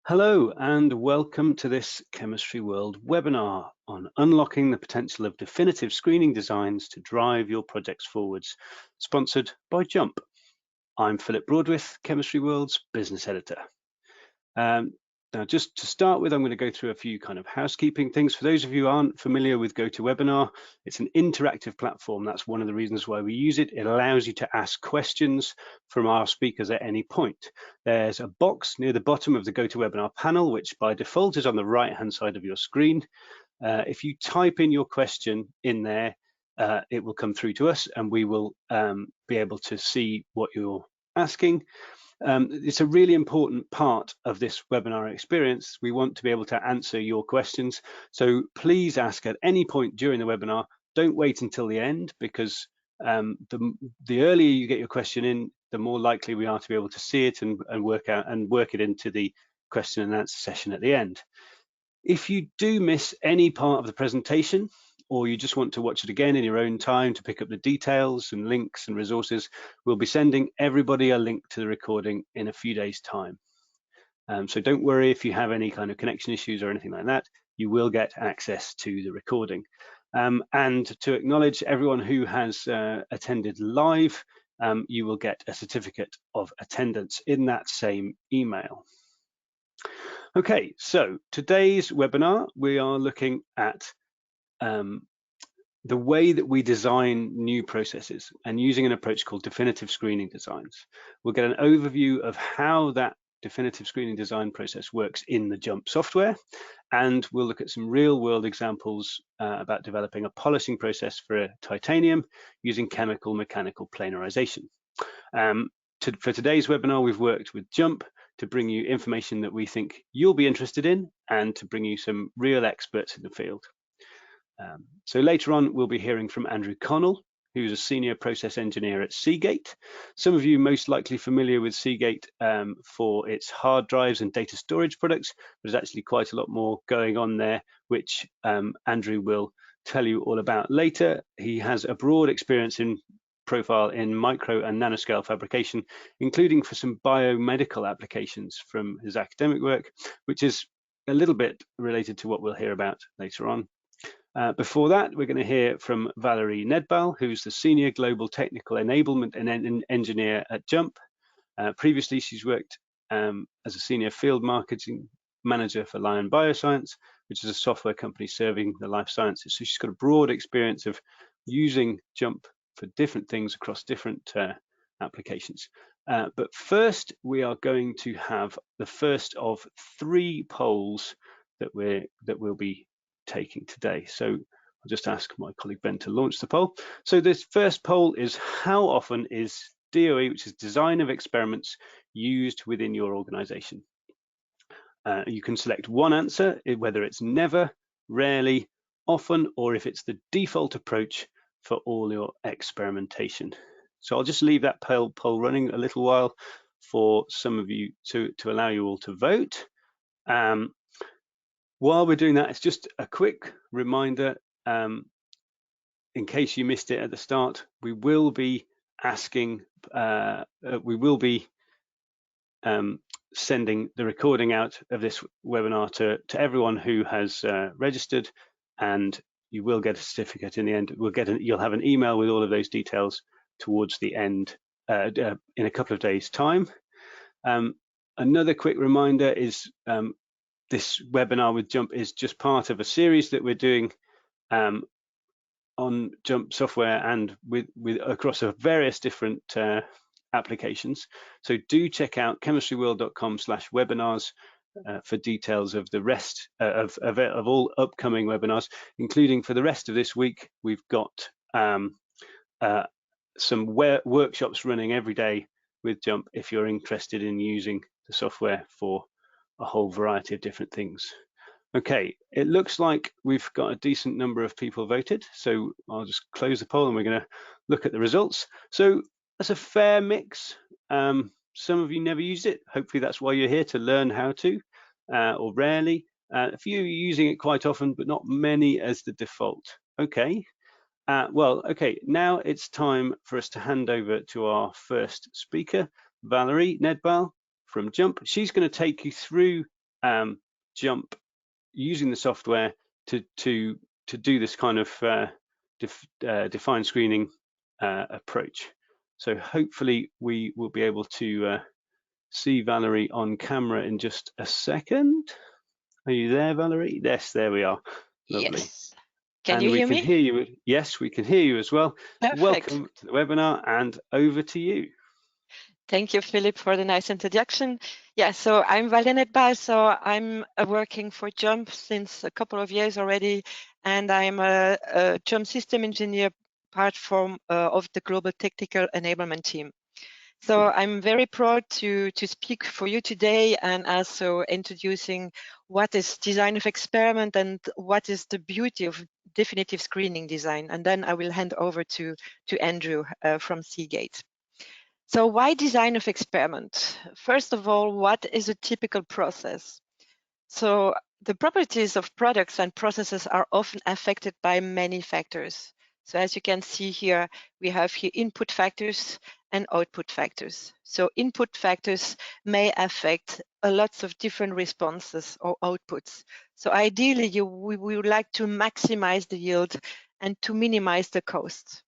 Hello and welcome to this Chemistry World webinar on unlocking the potential of definitive screening designs to drive your projects forwards, sponsored by Jump. I'm Philip Broadwith, Chemistry World's business editor. Now, just to start with, I'm going to go through a few kind of housekeeping things. For those of you who aren't familiar with GoToWebinar, it's an interactive platform. That's one of the reasons why we use it. It allows you to ask questions from our speakers at any point. There's a box near the bottom of the GoToWebinar panel, which by default is on the right-hand side of your screen. If you type in your question in there, it will come through to us and we will be able to see what you're asking. It's a really important part of this webinar experience. We want to be able to answer your questions. So please ask at any point during the webinar. Don't wait until the end, because the earlier you get your question in, the more likely we are to be able to see it and work it into the question and answer session at the end. If you do miss any part of the presentation, or you just want to watch it again in your own time to pick up the details and links and resources, we'll be sending everybody a link to the recording in a few days' time. So don't worry if you have any kind of connection issues or anything like that, you will get access to the recording. And to acknowledge everyone who has attended live, you will get a certificate of attendance in that same email. Okay, so today's webinar, we are looking at the way that we design new processes and using an approach called definitive screening designs. We'll get an overview of how that definitive screening design process works in the Jump software, and we'll look at some real-world examples about developing a polishing process for a titanium using chemical mechanical planarization. For today's webinar, we've worked with Jump to bring you information that we think you'll be interested in and to bring you some real experts in the field. So later on, we'll be hearing from Andrew Connell, who's a senior process engineer at Seagate. Some of you most likely familiar with Seagate for its hard drives and data storage products, but there's actually quite a lot more going on there, which Andrew will tell you all about later. He has a broad experience in profile in micro and nanoscale fabrication, including for some biomedical applications from his academic work, which is a little bit related to what we'll hear about later on. Before that, we're going to hear from Valerie Nedbal, who's the Senior Global Technical Enablement and Engineer at Jump. Previously, she's worked as a Senior Field Marketing Manager for Lion Bioscience, which is a software company serving the life sciences. So she's got a broad experience of using Jump for different things across different applications. But first, we are going to have the first of 3 polls that we'll be taking today. So I'll just ask my colleague Ben to launch the poll. So this first poll is: how often is DOE, which is design of experiments, used within your organization? You can select one answer, whether it's never, rarely, often, or if it's the default approach for all your experimentation. So I'll just leave that poll running a little while for some of you to allow you all to vote. While we're doing that, it's just a quick reminder, in case you missed it at the start, we will be asking, sending the recording out of this webinar to everyone who has registered, and you will get a certificate in the end. You'll have an email with all of those details towards the end in a couple of days' time. Another quick reminder is this webinar with Jump is just part of a series that we're doing on Jump software and with across various different applications. So do check out chemistryworld.com/webinars for details of the rest of all upcoming webinars, including for the rest of this week. We've got some workshops running every day with Jump if you're interested in using the software for a whole variety of different things. Okay, it looks like we've got a decent number of people voted, so I'll just close the poll and we're going to look at the results. So that's a fair mix. Some of you never used it. Hopefully that's why you're here, to learn how to, or rarely. A few are using it quite often, but not many as the default. Okay, well, okay, now it's time for us to hand over to our first speaker, Valerie Nedbal from Jump. She's going to take you through jump using the software to do this kind of defined screening approach. So hopefully we will be able to see Valerie on camera in just a second. Are you there, Valerie? Yes, there we are. Lovely. Yes. Can you hear me? We can hear you. Yes, we can hear you as well. Perfect. Welcome to the webinar, and over to you. Thank you, Philip, for the nice introduction. Yeah, so I'm Valerie, so I'm working for JUMP since a couple of years already, and I'm a JUMP system engineer part of the global technical enablement team. So I'm very proud to speak for you today, and also introducing what is design of experiment and what is the beauty of definitive screening design. And then I will hand over to Andrew from Seagate. So why design of experiment? First of all, what is a typical process? So the properties of products and processes are often affected by many factors. So as you can see here, we have here input factors and output factors. So input factors may affect a lots of different responses or outputs. So ideally, we would like to maximize the yield and to minimize the cost.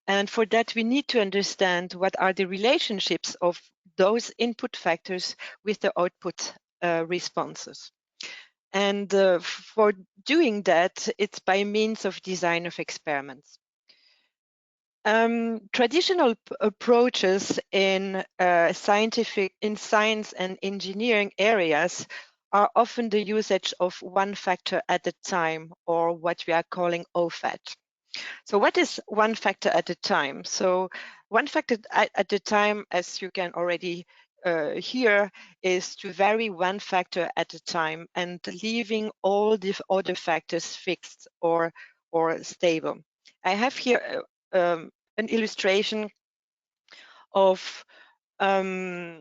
And for that, we need to understand what are the relationships of those input factors with the output responses. And for doing that, it's by means of design of experiments. Traditional approaches in science and engineering areas are often the usage of one factor at a time, or what we are calling OFAT. So what is one factor at a time? So one factor at a time, as you can already hear, is to vary one factor at a time and leaving all the other factors fixed or stable. I have here an illustration of a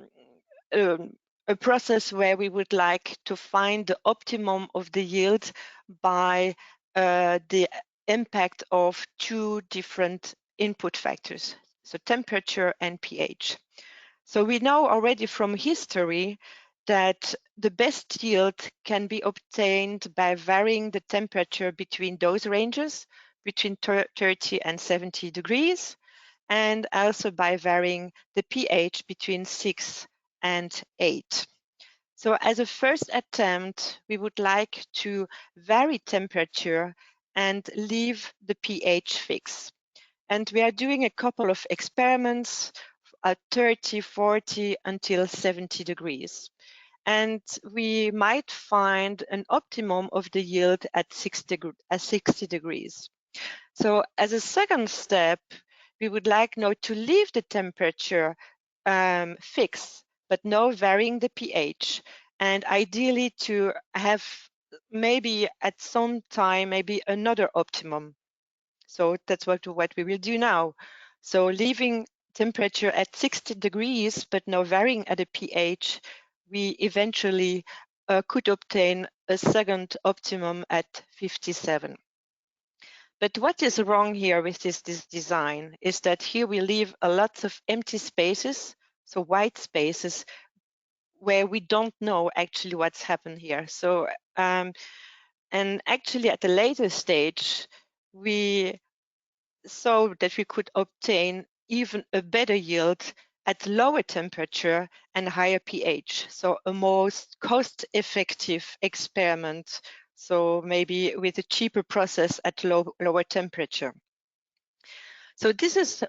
process where we would like to find the optimum of the yield by the impact of two different input factors, so temperature and pH. So we know already from history that the best yield can be obtained by varying the temperature between those ranges, between 30 and 70 degrees, and also by varying the pH between 6 and 8. So as a first attempt, we would like to vary temperature and leave the pH fixed. And we are doing a couple of experiments at 30, 40 until 70 degrees. And we might find an optimum of the yield at 60 degrees. So as a second step, we would like now to leave the temperature fixed, but now varying the pH, and ideally to have maybe at some time, maybe another optimum. So that's what we will do now. So leaving temperature at 60 degrees, but now varying at a pH, we eventually could obtain a second optimum at 57. But what is wrong here with this design is that here we leave a lot of empty spaces, so white spaces, where we don't know actually what's happened here. So, and actually at a later stage, we saw that we could obtain even a better yield at lower temperature and higher pH. So a most cost-effective experiment, so maybe with a cheaper process at lower temperature. So this is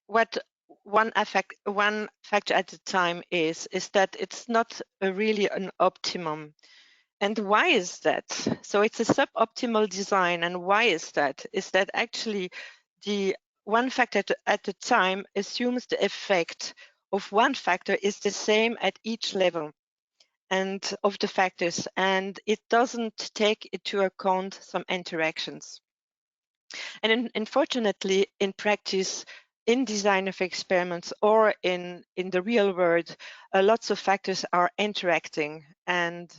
what one factor at a time is that it's not really an optimum. And why is that? So it's a suboptimal design, and why is that? Is that actually the one factor at a time assumes the effect of one factor is the same at each level and of the factors, and it doesn't take into account some interactions. And unfortunately, in practice, in design of experiments or in the real world, lots of factors are interacting, and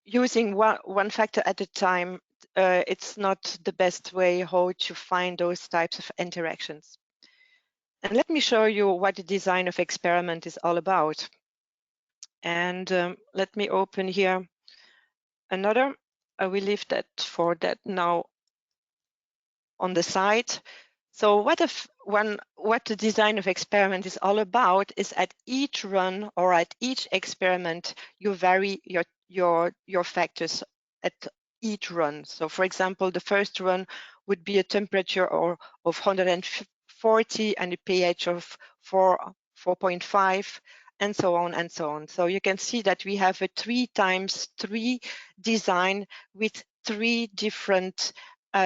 using one factor at a time, it's not the best way how to find those types of interactions. And let me show you what the design of experiment is all about. And let me open here another. I will leave that for that now on the side. So what the design of experiment is all about is at each run or at each experiment, you vary your factors at each run. So for example, the first run would be a temperature of 140 and a pH of 4.5 and so on and so on. So you can see that we have a 3x3 design with 3 different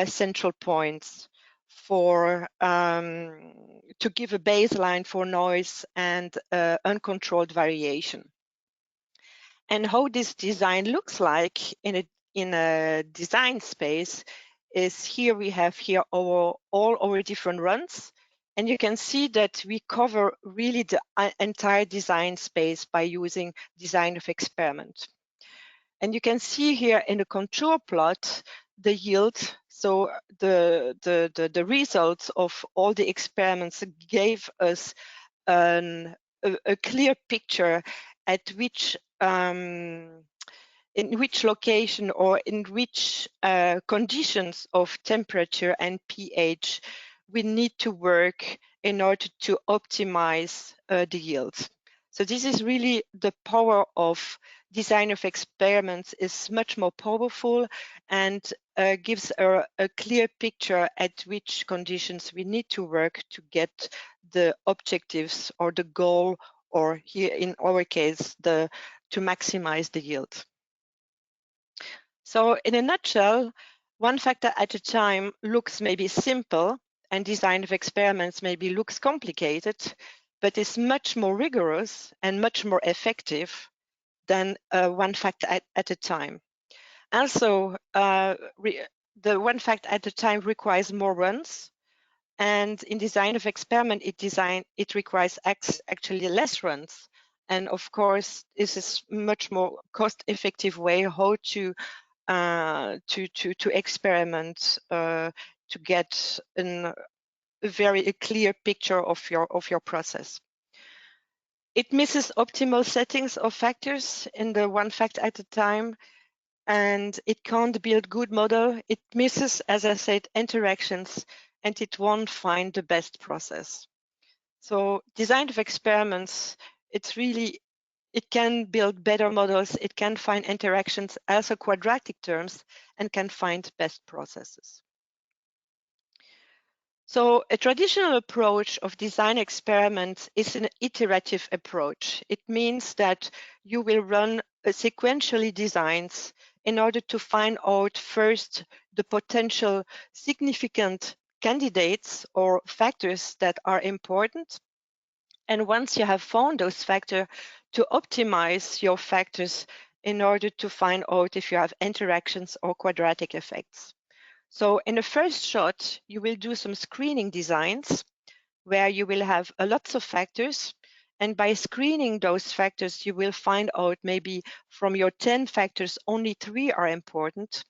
central points for to give a baseline for noise and uncontrolled variation. And how this design looks like in a design space is here we have here all our different runs, and you can see that we cover really the entire design space by using design of experiment. And you can see here in the contour plot the yield. So the results of all the experiments gave us a clear picture at which in which location or in which conditions of temperature and pH we need to work in order to optimize the yield. So this is really the power of design of experiments, is much more powerful and gives a clear picture at which conditions we need to work to get the objectives or the goal, or here in our case, to maximize the yield. So in a nutshell, one factor at a time looks maybe simple, and design of experiments maybe looks complicated, but is much more rigorous and much more effective than one factor at a time. Also, the one factor at a time requires more runs, and in design of experiment, it requires actually less runs. And of course, this is much more cost-effective way how to experiment to get a very clear picture of your process. It misses optimal settings of factors in the one factor at a time, and it can't build good model. It misses, as I said, interactions, and it won't find the best process. So design of experiments, it can build better models, it can find interactions as a quadratic terms, and can find best processes. So a traditional approach of design experiments is an iterative approach. It means that you will run sequentially designs in order to find out first the potential significant candidates or factors that are important. And once you have found those factors, to optimize your factors in order to find out if you have interactions or quadratic effects. So in the first shot, you will do some screening designs where you will have lots of factors. And by screening those factors, you will find out maybe from your 10 factors, only 3 are important.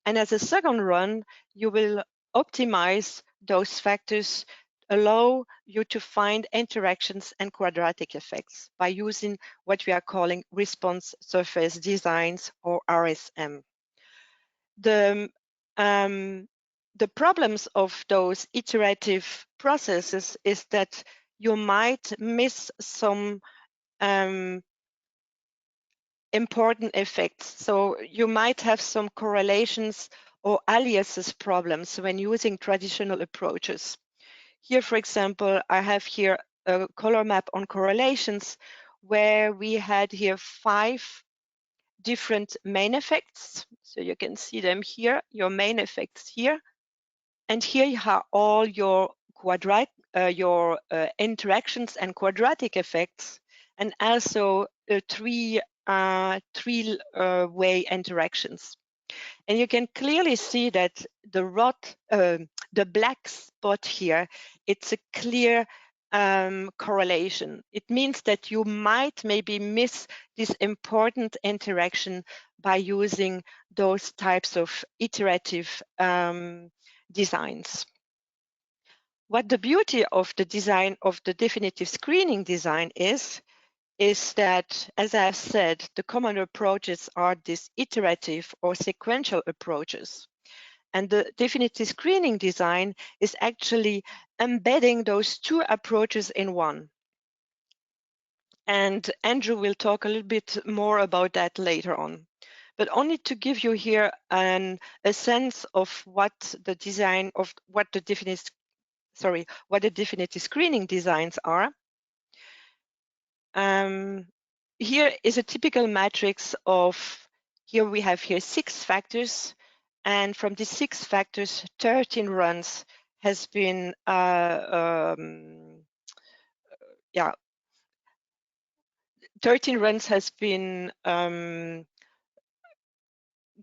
And as a second run, you will optimize those factors, allow you to find interactions and quadratic effects by using what we are calling response surface designs, or RSM. The problems of those iterative processes is that you might miss some important effects. So you might have some correlations or aliases problems when using traditional approaches. Here, for example, I have here a color map on correlations where we had here 5 different main effects. So you can see them here, your main effects here. And here you have all your interactions and quadratic effects, and also 3-way interactions. And you can clearly see that the black spot here, it's a clear correlation. It means that you might maybe miss this important interaction by using those types of iterative designs. What the beauty of the design of the definitive screening design is is that, as I have said, the common approaches are these iterative or sequential approaches. And the definitive screening design is actually embedding those two approaches in one. And Andrew will talk a little bit more about that later on. But only to give you here a sense of what the design of what the definitive screening designs are. Here is a typical matrix of, here we have here 6 factors, and from these 6 factors, 13 runs has been 13 runs has been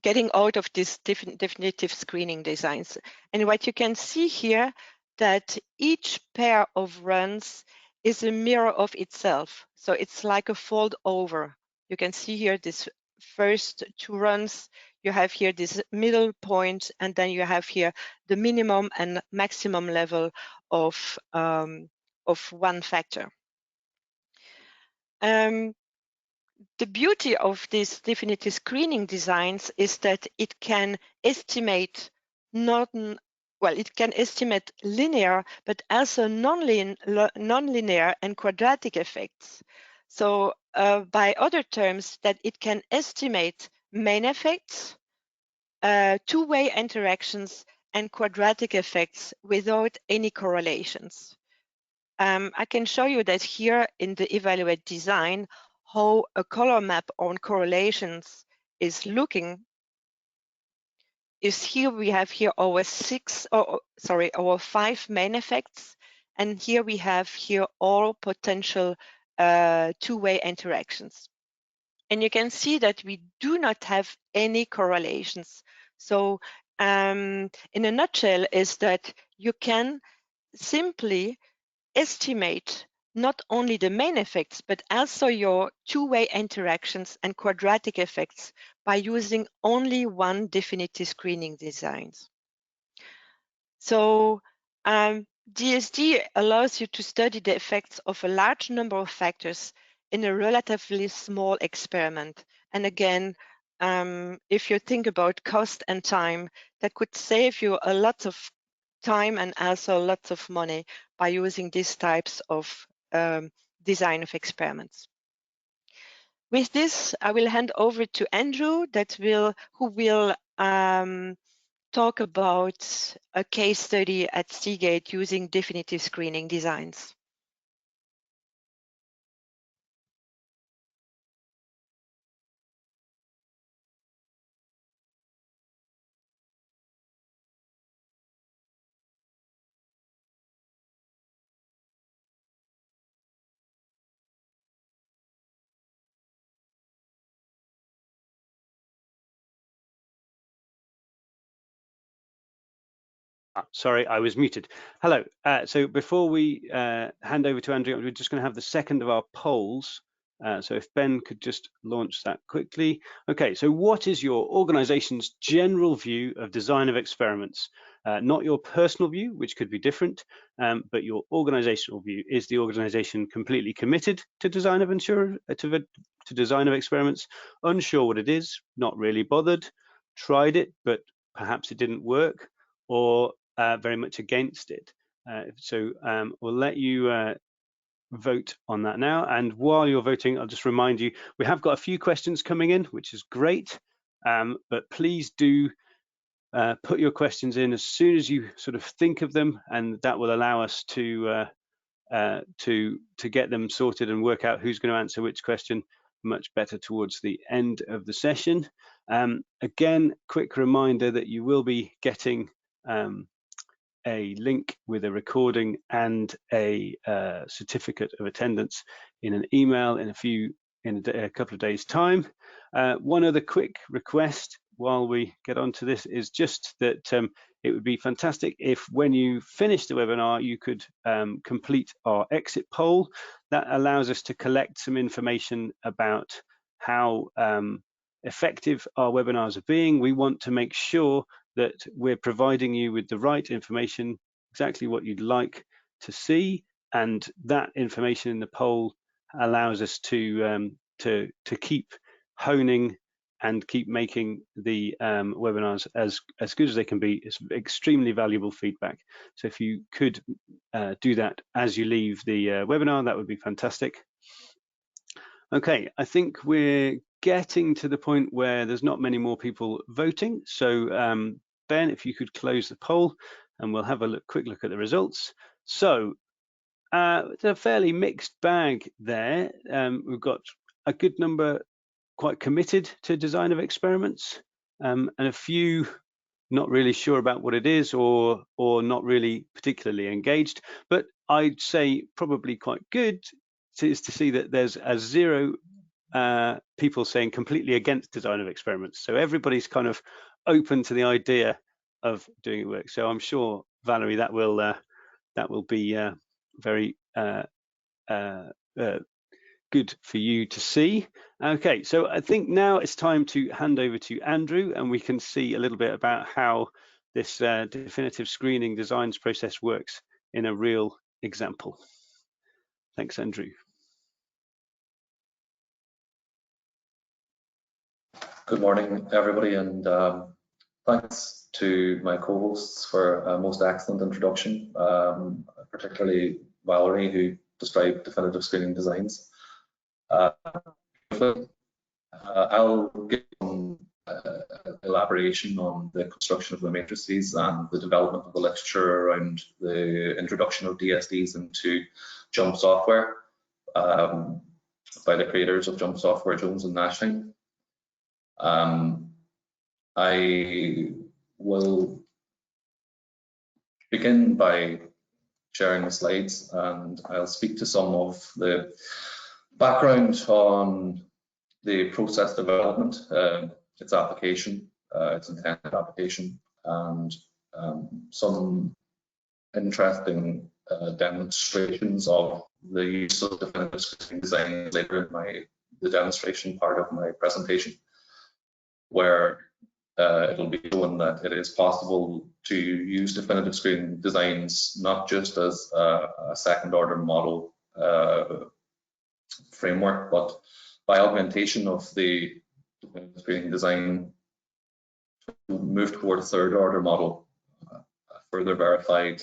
getting out of this definitive screening designs. And what you can see here, that each pair of runs is a mirror of itself. So it's like a fold over. You can see here this first 2 runs, you have here this middle point, and then you have here the minimum and maximum level of one factor. The beauty of these definitive screening designs is that it can estimate it can estimate linear, but also non-linear and quadratic effects. So by other terms, that it can estimate main effects, two-way interactions, and quadratic effects without any correlations. I can show you that here in the evaluate design, how a color map on correlations is looking. Is here we have here our 5 main effects, and here we have here all potential two-way interactions. And you can see that we do not have any correlations. So in a nutshell is that you can simply estimate not only the main effects, but also your two-way interactions and quadratic effects by using only one definitive screening design. So DSD allows you to study the effects of a large number of factors in a relatively small experiment. And again, if you think about cost and time, that could save you a lot of time and also lots of money by using these types of design of experiments. With this, I will hand over to Andrew, who will talk about a case study at Seagate using definitive screening designs. Sorry, I was muted. Hello. So before we hand over to Andrew, we're just going to have the second of our polls. So if Ben could just launch that quickly. Okay, so what is your organization's general view of design of experiments? Not your personal view, which could be different, but your organizational view. Is the organization completely committed to design of design of experiments? Unsure what it is, not really bothered, tried it, but perhaps it didn't work, or very much against it. So we'll let you vote on that now. And while you're voting, I'll just remind you, we have got a few questions coming in, which is great. But please do put your questions in as soon as you sort of think of them, and that will allow us to get them sorted and work out who's going to answer which question much better towards the end of the session. Again, quick reminder that you will be getting a link with a recording and a certificate of attendance in an email in a couple of days' time. One other quick request while we get onto this is just that it would be fantastic if when you finish the webinar, you could complete our exit poll. That allows us to collect some information about how effective our webinars are being. We want to make sure that we're providing you with the right information, exactly what you'd like to see, and that information in the poll allows us to keep honing and keep making the webinars as good as they can be. It's extremely valuable feedback. So if you could do that as you leave the webinar, that would be fantastic. Okay, I think we're getting to the point where there's not many more people voting. So Ben, if you could close the poll and we'll have a quick look at the results. So it's a fairly mixed bag there. We've got a good number quite committed to design of experiments, and a few not really sure about what it is or not really particularly engaged. But I'd say probably quite good is to see that there's a zero people saying completely against design of experiments. So everybody's kind of open to the idea of doing work. So I'm sure, Valerie, that will be very good for you to see. Okay, so I think now it's time to hand over to Andrew, and we can see a little bit about how this definitive screening designs process works in a real example. Thanks, Andrew. Good morning, everybody, and thanks to my co-hosts for a most excellent introduction, particularly Valerie, who described definitive screening designs. I'll give some elaboration on the construction of the matrices and the development of the literature around the introduction of DSDs into JUMP software by the creators of JUMP software, Jones and Nashing. I will begin by sharing the slides, and I'll speak to some of the background on the process development, its application, its intended application, and some interesting demonstrations of the use of definitive screening design later in the demonstration part of my presentation, where it'll be shown that it is possible to use definitive screening designs not just as a second order model framework, but by augmentation of the definitive screening design to move toward a third order model, further verified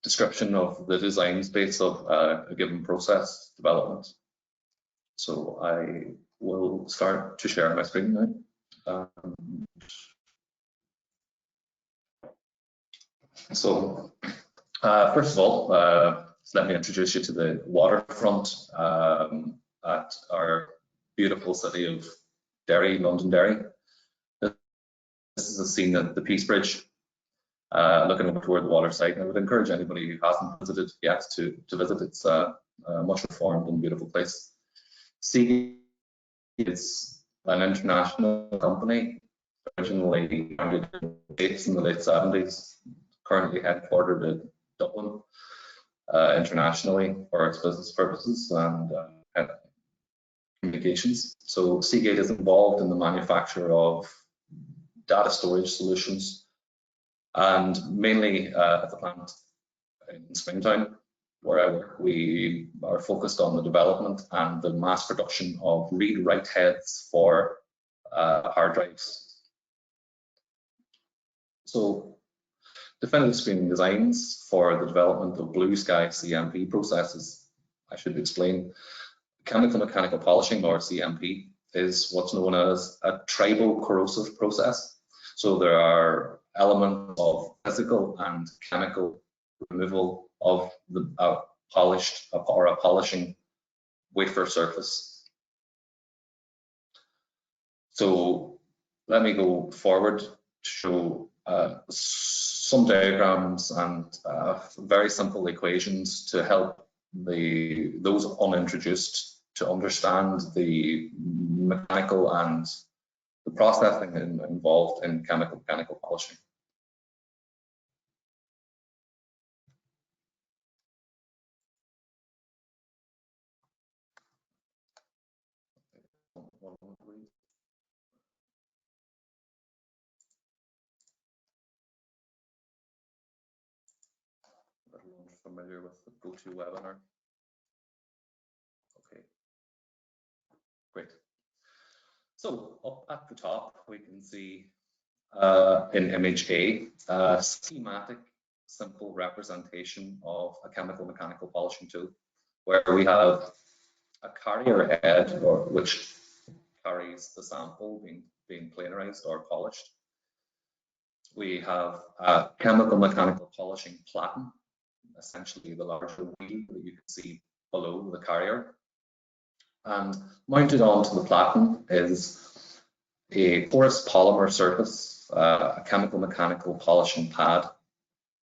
description of the design space of a given process development. So I will start to share my screen now. First of all, let me introduce you to the waterfront at our beautiful city of Derry, Londonderry. This is a scene at the Peace Bridge, looking over toward the water side. I would encourage anybody who hasn't visited yet to visit. It's a much reformed and beautiful place. Seagate is an international company, originally founded in the late 70s, currently headquartered in Dublin, internationally for its business purposes and communications. So Seagate is involved in the manufacture of data storage solutions, and mainly at the plant in Springtown, where I work, we are focused on the development and the mass production of read-write heads for hard drives. So definitive screening designs for the development of blue sky CMP processes. I should explain. Chemical mechanical polishing, or CMP, is what's known as a tribo-corrosive process. So there are elements of physical and chemical removal of the polished or a polishing wafer surface. So let me go forward to show some diagrams and very simple equations to help those unintroduced to understand the mechanical and the processing involved in chemical mechanical polishing. familiar with the GoToWebinar. Okay, great. So up at the top, we can see in image A, a schematic, simple representation of a chemical mechanical polishing tool, where we have a carrier head, which carries the sample being planarized or polished. We have a chemical mechanical polishing platen, essentially the larger wheel that you can see below the carrier. And mounted onto the platen is a porous polymer surface, a chemical mechanical polishing pad.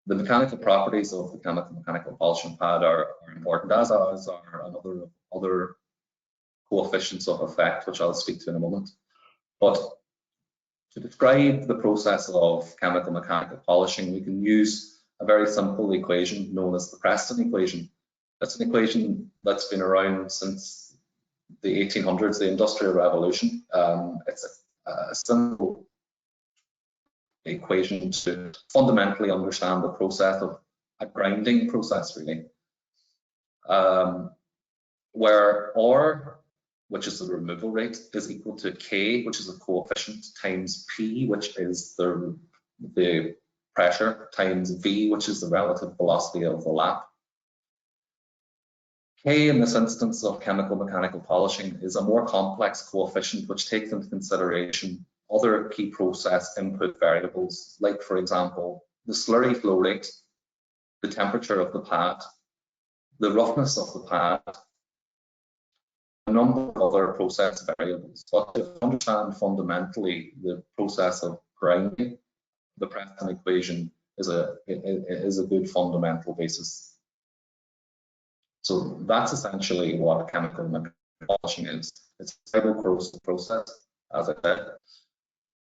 The mechanical properties of the chemical mechanical polishing pad are important, as are other coefficients of effect, which I'll speak to in a moment. But to describe the process of chemical mechanical polishing, we can use a very simple equation known as the Preston equation. That's an equation that's been around since the 1800s, the Industrial Revolution. It's a simple equation to fundamentally understand the process of a grinding process, really, where R, which is the removal rate, is equal to K, which is a coefficient, times P, which is the pressure, times V, which is the relative velocity of the lap. K in this instance of chemical mechanical polishing is a more complex coefficient which takes into consideration other key process input variables, like, for example, the slurry flow rate, the temperature of the pad, the roughness of the pad, a number of other process variables. But to understand fundamentally the process of grinding, the Preston equation is a good fundamental basis. So that's essentially what chemical mechanical polishing is. It's a cycle-corrosive process, as I said,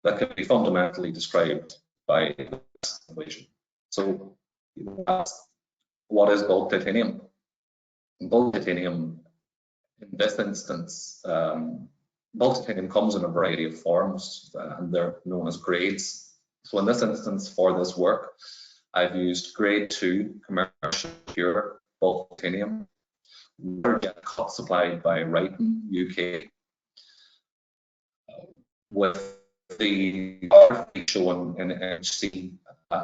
that can be fundamentally described by the Preston equation. So you ask, what is bulk titanium? Bulk titanium, in this instance, bulk titanium comes in a variety of forms, and they're known as grades. So in this instance, for this work, I've used grade 2 commercial pure bulk titanium. We're getting cut supplied by Wrighton, UK, with the shown in HC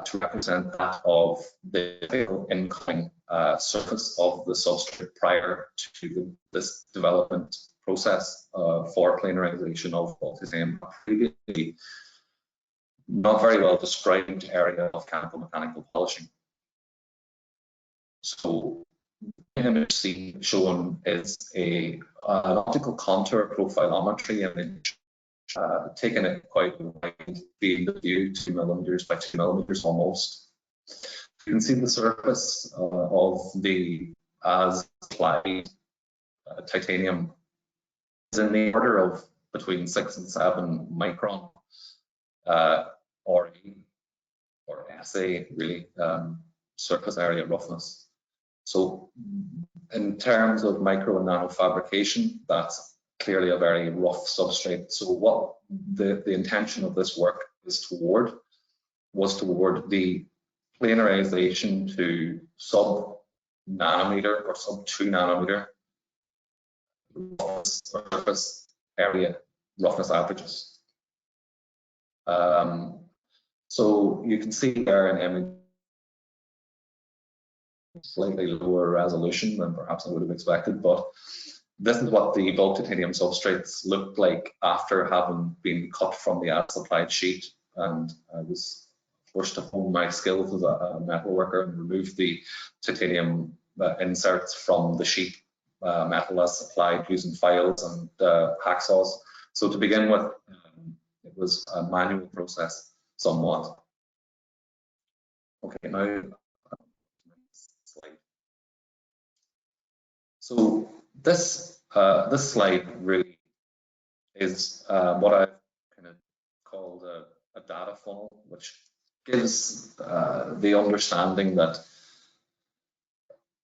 to represent that of the incoming surface of the substrate prior to this development process for planarization of bulk titanium, previously not very well described area of chemical mechanical polishing. So the image C shown is an optical contour profilometry image taken at quite a wide field of view, 2 millimeters by 2 millimeters almost. You can see the surface of the as applied titanium is in the order of between 6 and 7 micron, or SA really, surface area roughness. So in terms of micro and nano fabrication, that's clearly a very rough substrate. So what the intention of this work was toward the planarization to sub-nanometer or sub-2 nanometer surface area roughness averages. So you can see there an image, slightly lower resolution than perhaps I would have expected, but this is what the bulk titanium substrates looked like after having been cut from the as applied sheet. And I was forced to hone my skills as a metal worker and remove the titanium inserts from the sheet metal as supplied using files and hacksaws. So to begin with, it was a manual process somewhat. Okay, now slide. So this slide really is what I've kind of called a data funnel, which gives the understanding that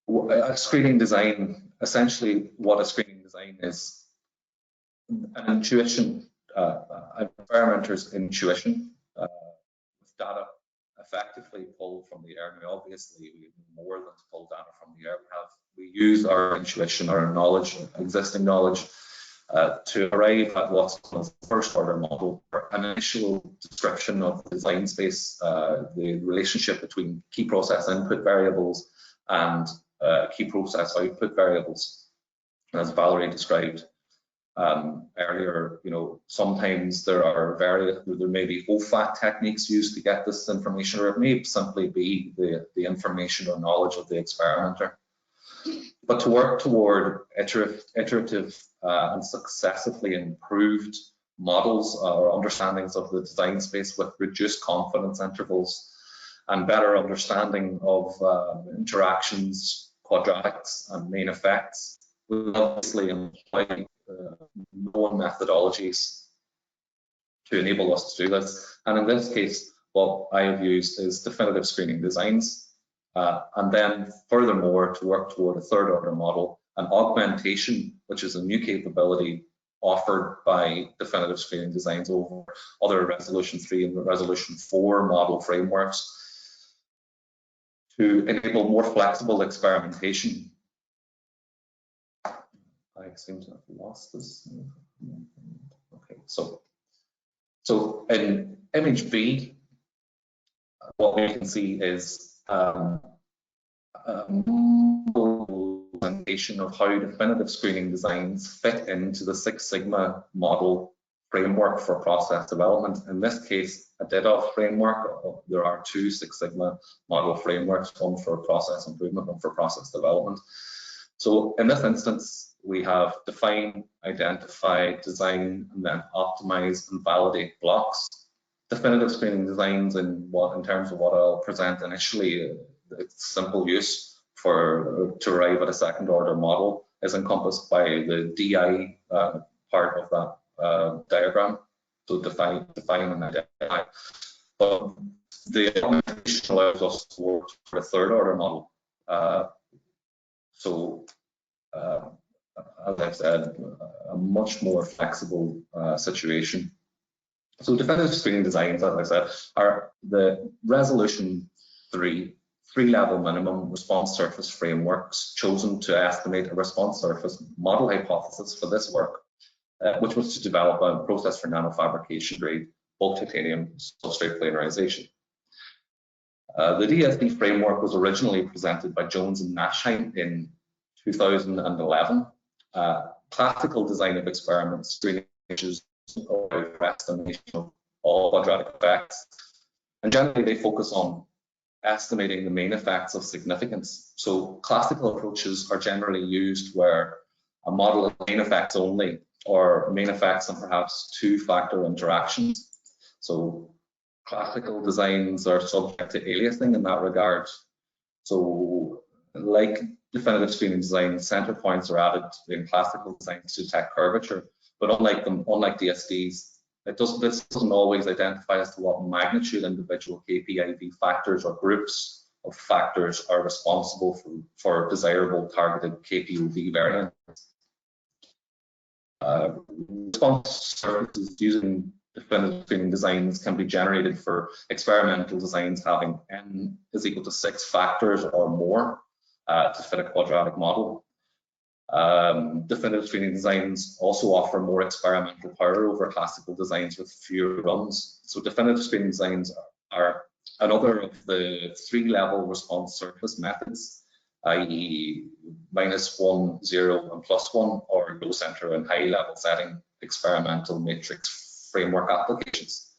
a screening design, essentially what a screening design is, an intuition, an experimenter intuition with data effectively pulled from the air. Now, obviously, we have more than to pull data from the air. We use our intuition, our knowledge, existing knowledge, to arrive at what's called a first order model, or an initial description of the design space, the relationship between key process input variables and key process output variables. As Valerie described earlier, sometimes there may be OFAC techniques used to get this information, or it may simply be the information or knowledge of the experimenter. But to work toward iterative and successively improved models or understandings of the design space with reduced confidence intervals and better understanding of interactions, quadratics, and main effects, we obviously employ known methodologies to enable us to do this. And in this case, what I have used is definitive screening designs. And then furthermore, to work toward a third order model, an augmentation, which is a new capability offered by definitive screening designs over other resolution 3 and resolution 4 model frameworks, to enable more flexible experimentation. I seem to have lost this. Okay, so in image B, what we can see is presentation of how definitive screening designs fit into the Six Sigma model framework for process development. In this case, a DDoF framework. There are two Six Sigma model frameworks, one for process improvement, one for process development. So in this instance, we have define, identify, design, and then optimize and validate blocks. Definitive screening designs in terms of what I'll present initially, its simple use to arrive at a second order model is encompassed by the DI part of that diagram. So define and identify. But the implementation allows us to work for a third order model. As I've said, a much more flexible situation. So definitive screening designs, as I said, are the resolution 3-level minimum response surface frameworks chosen to estimate a response surface model hypothesis for this work, which was to develop a process for nanofabrication grade bulk titanium substrate planarization. The DSD framework was originally presented by Jones and Nashheim in 2011. Classical design of experiments screening issues or estimation of all quadratic effects, and generally they focus on estimating the main effects of significance. So classical approaches are generally used where a model of main effects only, or main effects and perhaps two-factor interactions. So classical designs are subject to aliasing in that regard. So like definitive screening design, center points are added in classical designs to detect curvature, but unlike DSDs, this doesn't always identify as to what magnitude individual KPIV factors or groups of factors are responsible for desirable targeted KPOV variants. Response surfaces using definitive screening designs can be generated for experimental designs having n is equal to 6 factors or more to fit a quadratic model. Definitive screening designs also offer more experimental power over classical designs with fewer runs. So definitive screening designs are another of the 3-level response surface methods, i.e. -1, 0, and +1, or low center and high level setting experimental matrix framework applications.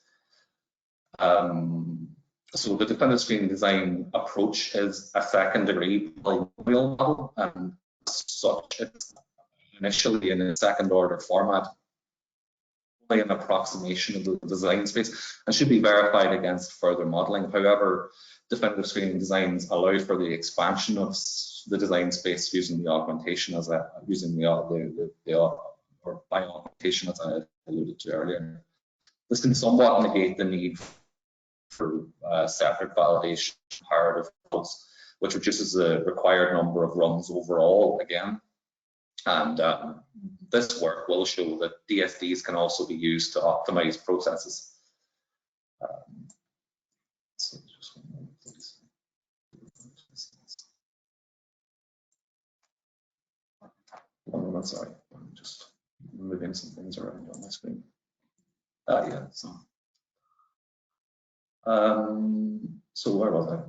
So the definitive screening design approach is a second-degree polynomial model, and such it's initially in a second-order format, only an approximation of the design space, and should be verified against further modeling. Ahowever, definitive screening designs allow for the expansion of the design space using the augmentation as or by augmentation, as I alluded to earlier. This can somewhat negate the need for separate validation comparative runs, which reduces the required number of runs overall again. And this work will show that DSDs can also be used to optimize processes. So just moment, sorry. I'm just moving some things around on my screen. Yeah, so where was I?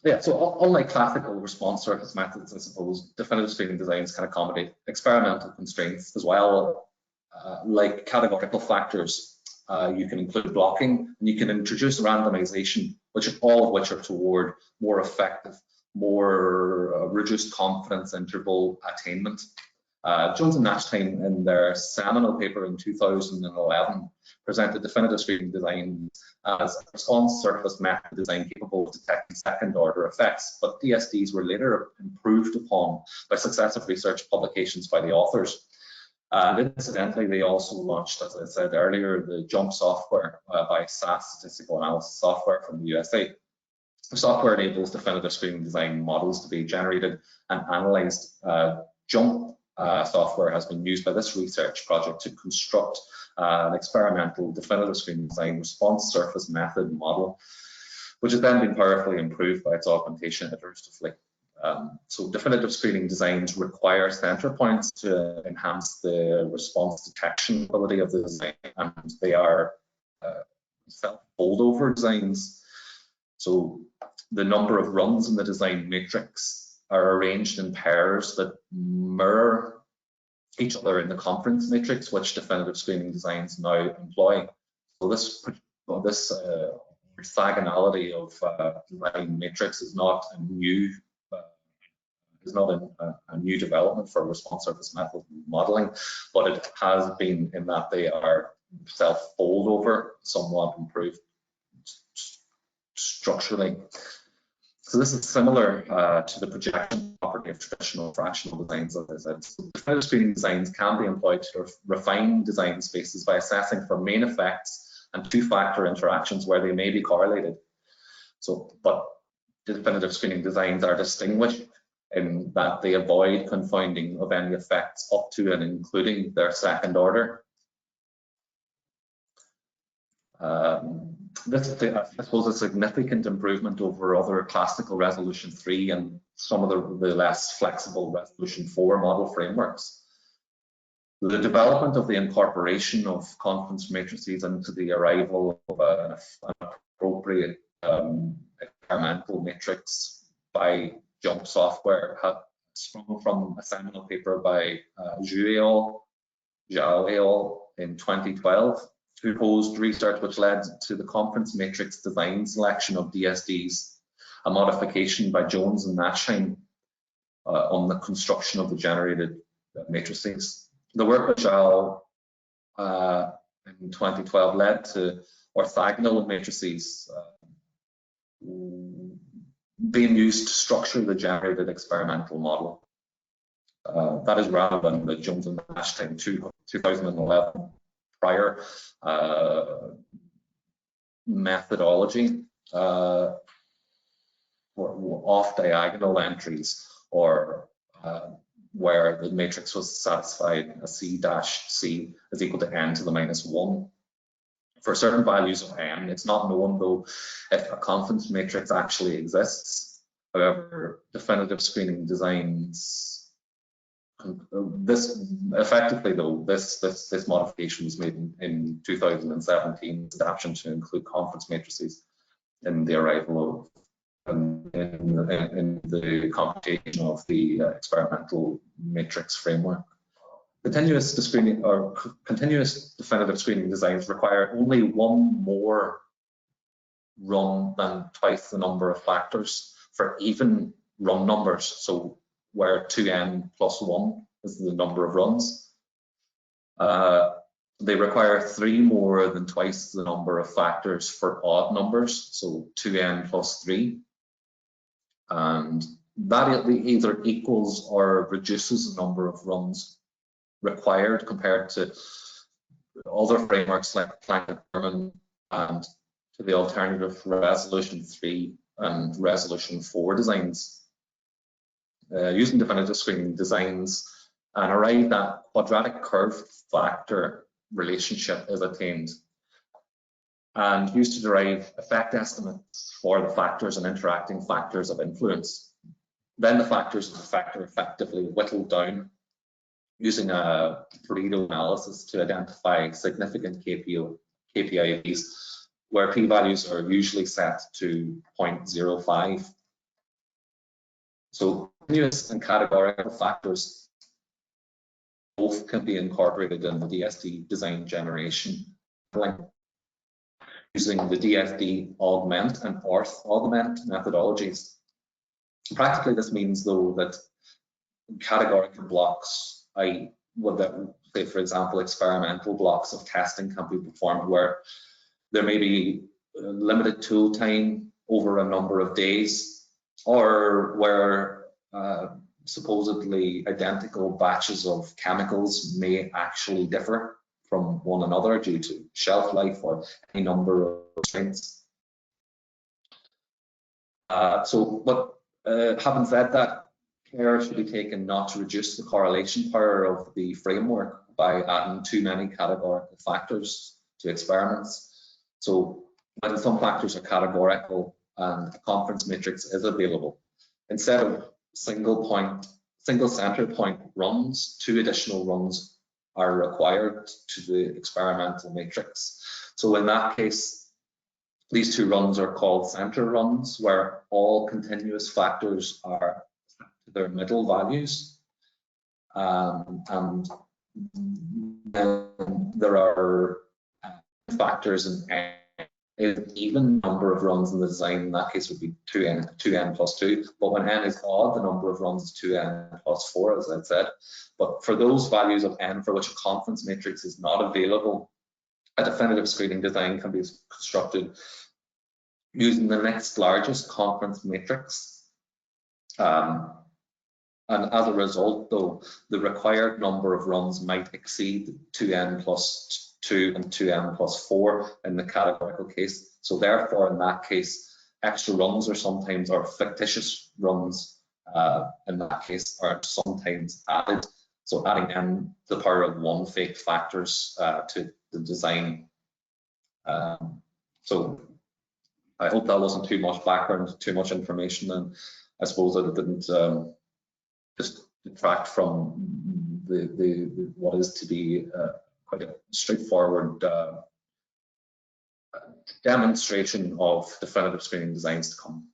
Yeah, so unlike classical response surface methods, I suppose, definitive screening designs can accommodate experimental constraints as well. Like categorical factors, you can include blocking, and you can introduce randomization, all of which are toward more effective, more reduced confidence interval attainment. Jones and Nasheim, in their seminal paper in 2011, presented definitive screening design as a response surface method design capable of detecting second-order effects, but DSDs were later improved upon by successive research publications by the authors. And incidentally, they also launched, as I said earlier, the JUMP software by SAS Statistical Analysis Software from the USA. The software enables definitive screening design models to be generated and analyzed. JUMP software has been used by this research project to construct an experimental definitive screening design response surface method model, which has then been powerfully improved by its augmentation iteratively. So definitive screening designs require center points to enhance the response detection ability of the design, and they are self-fold-over designs. So the number of runs in the design matrix are arranged in pairs that mirror each other in the conference matrix, which definitive screening designs now employ. So this orthogonality of design matrix is not a new development for response surface method modeling, but it has been in that they are self-fold over, somewhat improved structurally. So this is similar to the projection property of traditional fractional designs, as I said. So definitive screening designs can be employed to refine design spaces by assessing for main effects and two-factor interactions where they may be correlated. So, but definitive screening designs are distinguished in that they avoid confounding of any effects up to and including their second order. This is, I suppose, a significant improvement over other classical resolution 3 and some of the less flexible resolution 4 model frameworks. The development of the incorporation of confidence matrices into the arrival of an appropriate experimental matrix by JUMP software had sprung from a seminal paper by Zhao et al. In 2012, who proposed research which led to the conference matrix design selection of DSDs, a modification by Jones and Nasheim on the construction of the generated matrices. The work of Zhao in 2012 led to orthogonal matrices being used to structure the generated experimental model. That is rather than the Jones and Nasheim 2011 prior methodology off diagonal entries, or where the matrix was satisfied a C-C is equal to n to the -1. For certain values of n, it's not known though if a confidence matrix actually exists. However, definitive screening designs, this modification was made in 2017, adaptation to include confidence matrices in the arrival of in the computation of the experimental matrix framework. Continuous definitive screening designs require only one more run than twice the number of factors for even run numbers. So where 2n plus 1 is the number of runs, they require 3 more than twice the number of factors for odd numbers, so 2n plus 3. And that either equals or reduces the number of runs required compared to other frameworks like Planck-German and to the alternative resolution 3 and resolution 4 designs. Using definitive screening designs, an array that quadratic curve factor relationship is attained and used to derive effect estimates for the factors and interacting factors of influence. Then the factors of the factor effectively whittled down using a Pareto analysis to identify significant KPIs where p-values are usually set to 0.05. So continuous and categorical factors both can be incorporated in the DSD design generation using the DSD augment and orth augment methodologies. Practically, this means though that categorical blocks, say for example experimental blocks of testing, can be performed where there may be limited tool time over a number of days, or where supposedly identical batches of chemicals may actually differ from one another due to shelf life or any number of constraints. Having said that, care should be taken not to reduce the correlation power of the framework by adding too many categorical factors to experiments. So when some factors are categorical and a conference matrix is available, instead of single center point runs, 2 additional runs are required to the experimental matrix. So in that case, these 2 runs are called center runs, where all continuous factors are to their middle values. And then there are factors in an even number of runs in the design. In that case would be 2n plus 2, but when n is odd, the number of runs is 2n plus 4, as I said. But for those values of n for which a conference matrix is not available, a definitive screening design can be constructed using the next largest conference matrix. And as a result, though, the required number of runs might exceed 2n plus 2 and 2n plus 4 in the categorical case. So therefore, in that case, extra runs or fictitious runs in that case are sometimes added. So adding n to the power of 1 fake factors to the design. So I hope that wasn't too much background, too much information, and I suppose that it didn't just detract from the what is to be quite a straightforward demonstration of definitive screening designs to come.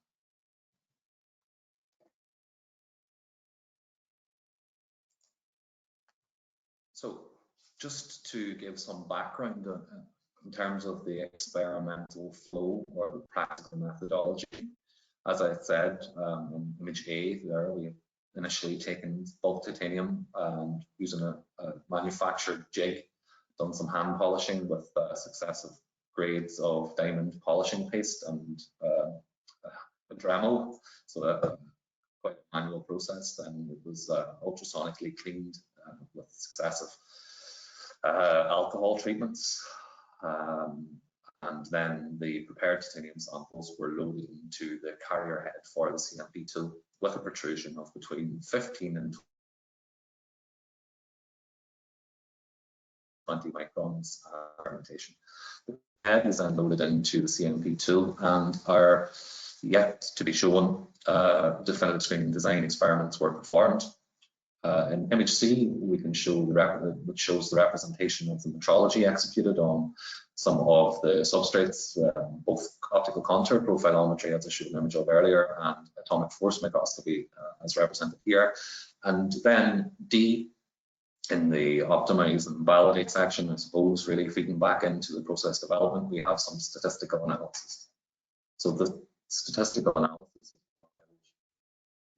So just to give some background in terms of the experimental flow or the practical methodology, as I said, in image A there, we initially taken bulk titanium and using a manufactured jig, done some hand polishing with successive grades of diamond polishing paste and a Dremel, so that quite a manual process. Then it was ultrasonically cleaned with successive alcohol treatments, and then the prepared titanium samples were loaded into the carrier head for the CMP tool with a protrusion of between 15 and 20 microns fermentation. The head is then loaded into the CMP tool and are yet to be shown. Definitive screening design experiments were performed. In image C, we can show which shows the representation of the metrology executed on some of the substrates, both optical contour profilometry, as I showed an image of earlier, and atomic force microscopy, as represented here. And then D, in the optimize and validate section, I suppose, really feeding back into the process development, we have some statistical analysis. So the statistical analysis is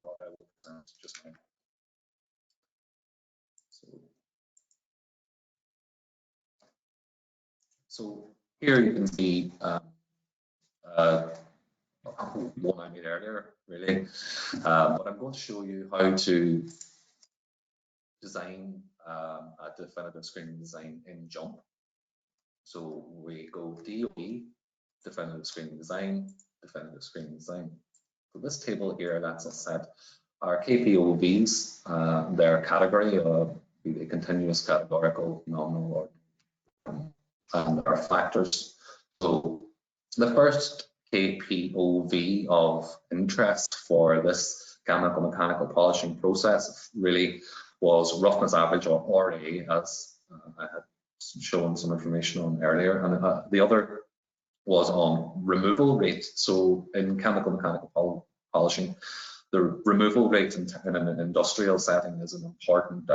what I will present just now. So here you can see one I made earlier, really. But I'm going to show you how to design a definitive screening design in JUMP. So we go DOE, definitive screening design, definitive screening design. So this table here lets us set our KPOVs, their category, be they continuous, categorical, nominal, or and our factors. So the first KPOV of interest for this chemical mechanical polishing process really was roughness average, or RA, as I had shown some information on earlier, and the other was on removal rate. So in mechanical polishing, the removal rate in an industrial setting is an important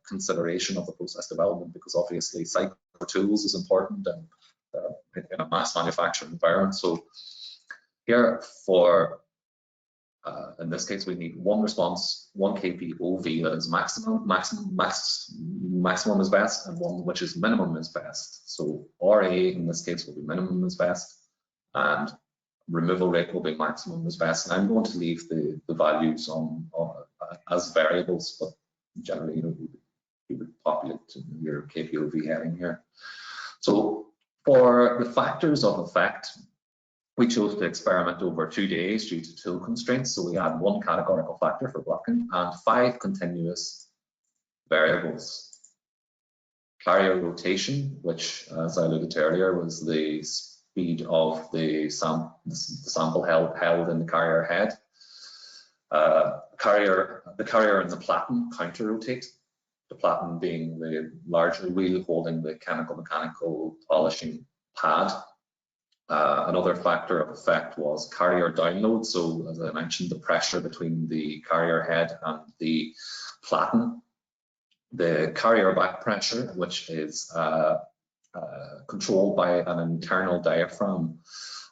consideration of the process development, because obviously cycle for tools is important and in a mass manufacturing environment. So here for in this case, we need one response, one kPOV that is maximum is best, and one which is minimum is best. So RA in this case will be minimum is best, and removal rate will be maximum is best. And I'm going to leave the values on as variables, but generally, you would populate your kPOV heading here. So for the factors of effect, we chose to experiment over 2 days due to tool constraints. So we had one categorical factor for blocking and 5 continuous variables. Carrier rotation, which, as I alluded to earlier, was the speed of the sample held in the carrier head. The carrier and the platen counter rotate. The platen being the larger wheel holding the mechanical polishing pad. Another factor of effect was carrier download. So as I mentioned, the pressure between the carrier head and the platen. The carrier back pressure, which is controlled by an internal diaphragm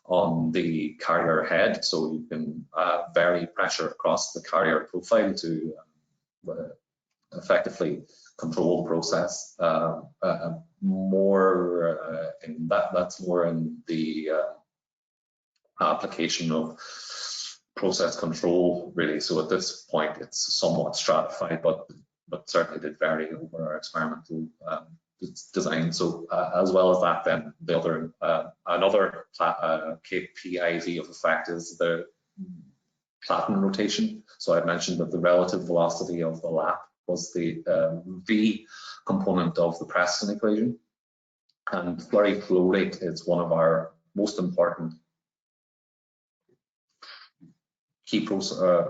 on the carrier head. So you can vary pressure across the carrier profile to effectively control the process. That's more in the application of process control, really. So at this point, it's somewhat stratified, but certainly did vary over our experimental design. So as well as that, then the other another KPIV of effect is the platen rotation. So I mentioned that the relative velocity of the lap was the V component of the Preston equation, and slurry flow rate is one of our most important key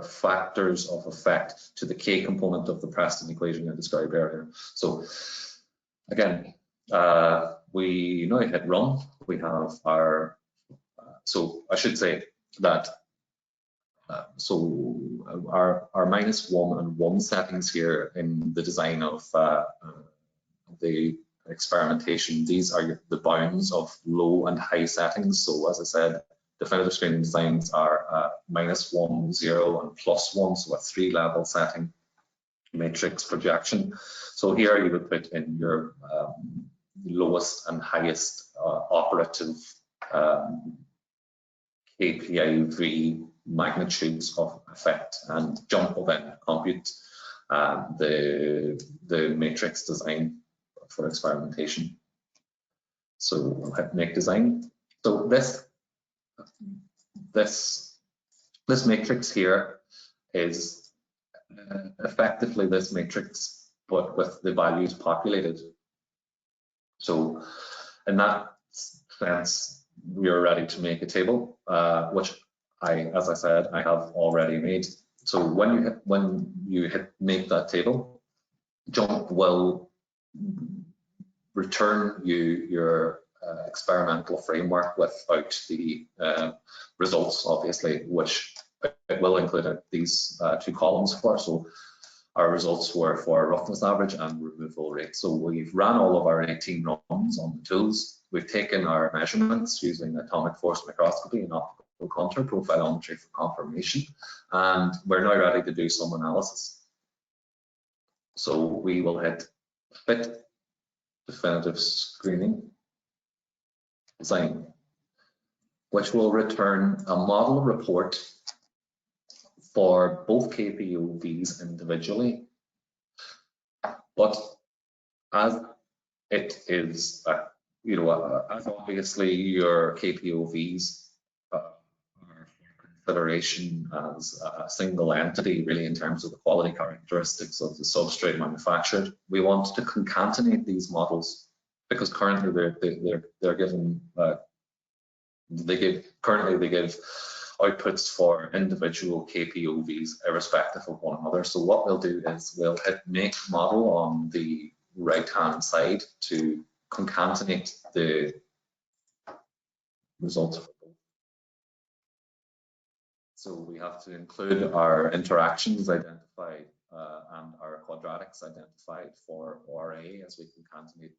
factors of effect to the K component of the Preston equation I described earlier. So again, we now hit run. We have our, so I should say that so our -1 and 1 settings here in the design of the experimentation, these are the bounds of low and high settings. So as I said, definitive screening designs are -1, 0, and +1, so a 3-level setting matrix projection. So here you would put in your lowest and highest operative KPIV magnitudes of effect, and jump will then compute the matrix design for experimentation. So we'll hit make design. So this matrix here is effectively this matrix, but with the values populated. So in that sense, we are ready to make a table, which as I said, I have already made. So when you hit make that table, jump will return you your experimental framework without the results, obviously, which it will include these 2 columns for. So our results were for roughness average and removal rate. So we've ran all of our 18 runs on the tools. We've taken our measurements using atomic force microscopy and optical contour profilometry for confirmation, and we're now ready to do some analysis. So we will hit fit definitive screening design, which will return a model report for both KPOVs individually, but as it is, as obviously your KPOVs are for consideration as a single entity, really, in terms of the quality characteristics of the substrate manufactured, we want to concatenate these models, because currently they're given currently they give outputs for individual KPOVs irrespective of one another. So what we'll do is we'll hit make model on the right hand side to concatenate the results. So we have to include our interactions identified and our quadratics identified for RA as we concatenate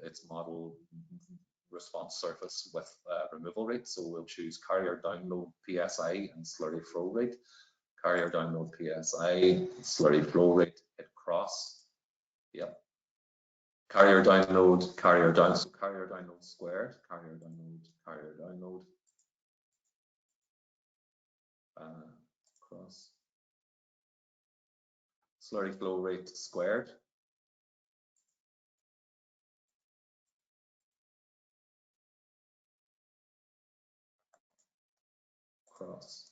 its model response surface with removal rate. So we'll choose carrier download PSI and slurry flow rate. Carrier download PSI, slurry flow rate, hit cross. Yep. Carrier download, so carrier download squared, carrier download, cross. Slurry flow rate squared. Cross.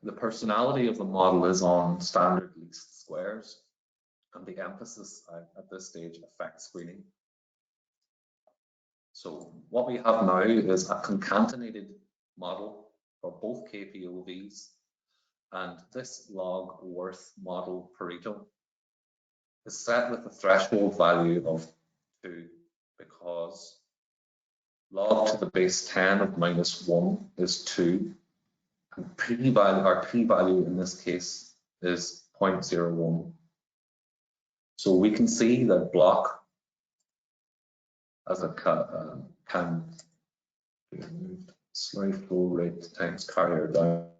The personality of the model is on standard least squares, and the emphasis at this stage affects screening. So what we have now is a concatenated model for both KPOVs, and this log worth model Pareto is set with a threshold value of 2 because log to the base 10 of -1 is 2, and our p-value in this case is 0.01. So we can see that block as a can be removed. Slurry flow rate times carrier down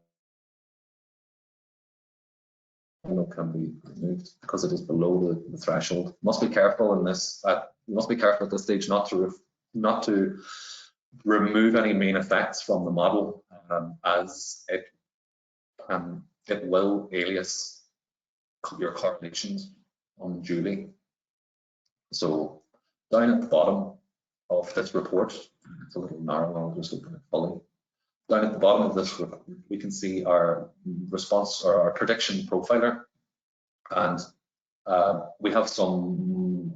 can be removed because it is below the threshold. Must be careful in this. You must be careful at this stage not to remove any main effects from the model, as it will alias your correlations unduly. So down at the bottom of this report, it's a little narrow, I'll just open it fully. Down at the bottom of this report, we can see our response or our prediction profiler, and we have some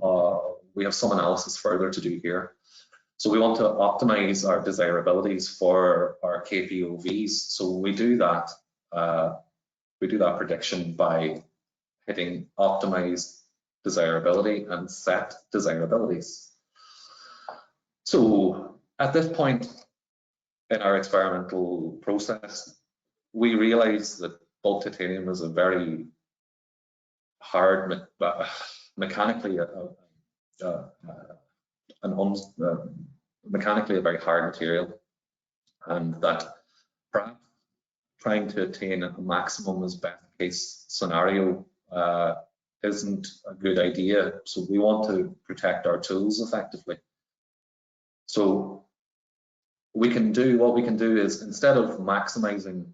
analysis further to do here. So we want to optimize our desirabilities for our KPOVs. So we do that prediction by hitting optimize desirability and set desirabilities. So at this point in our experimental process, we realize that bulk titanium is a very hard, mechanically a very hard material, and that perhaps trying to attain a maximum as best case scenario isn't a good idea. So we want to protect our tools effectively. So what we can do is, instead of maximizing,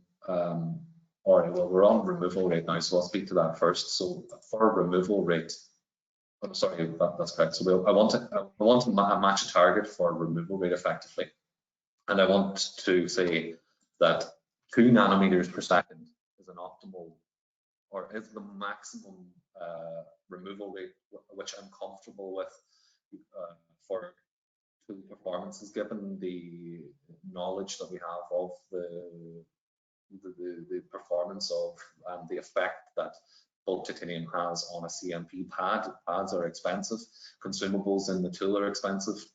we're on removal rate now, so I'll speak to that first. So for removal rate, I'm sorry, that's correct. So I want to match a target for removal rate effectively, and I want to say that 2 nanometers per second is an optimal, or is the maximum removal rate which I'm comfortable with for tool performances, given the knowledge that we have of the performance of and the effect that bulk titanium has on a CMP pad. Pads are expensive, consumables in the tool are expensive,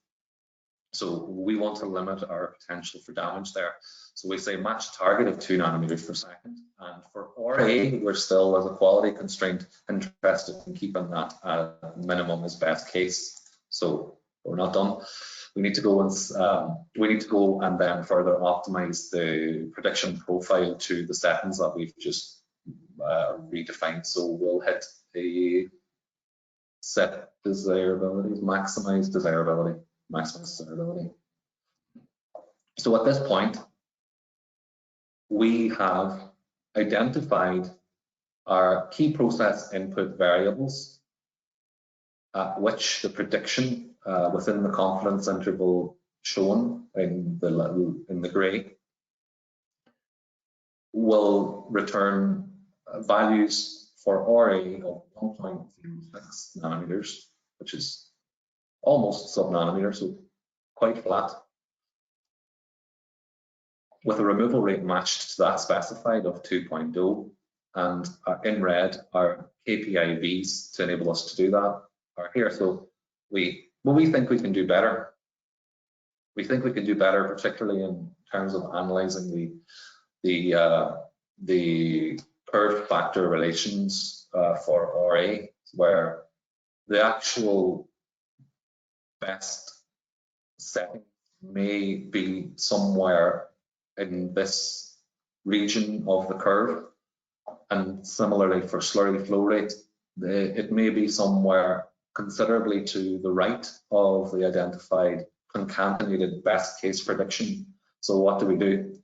so we want to limit our potential for damage there. So we say match target of 2 nanometers per second, and for RA we're still, as a quality constraint, interested in keeping that at minimum as best case. So we're not done. We need to go and then further optimize the prediction profile to the settings that we've just redefined. So we'll hit the set desirability, maximize desirability. So at this point, we have identified our key process input variables at which the prediction within the confidence interval shown in the gray will return values for RA of 1.06 nanometers, which is almost sub-nanometer, so quite flat. with a removal rate matched to that specified of 2.0, and in red our KPI Vs to enable us to do that are here. So we think we can do better. We think we can do better, particularly in terms of analyzing the curve factor relations for RA, where the actual best setting may be somewhere in this region of the curve, and similarly for slurry flow rate, it may be somewhere considerably to the right of the identified concatenated best case prediction. So what do?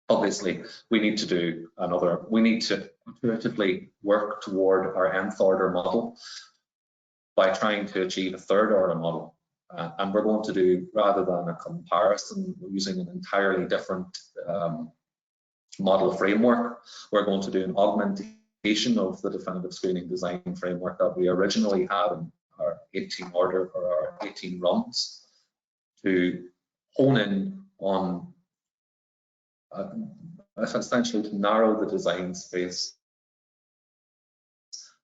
Obviously, we need to iteratively work toward our nth order model by trying to achieve a third order model. And we're going to do, rather than a comparison using an entirely different model framework, we're going to do an augmentation of the definitive screening design framework that we originally had in our 18 order or our 18 runs, to hone in on essentially to narrow the design space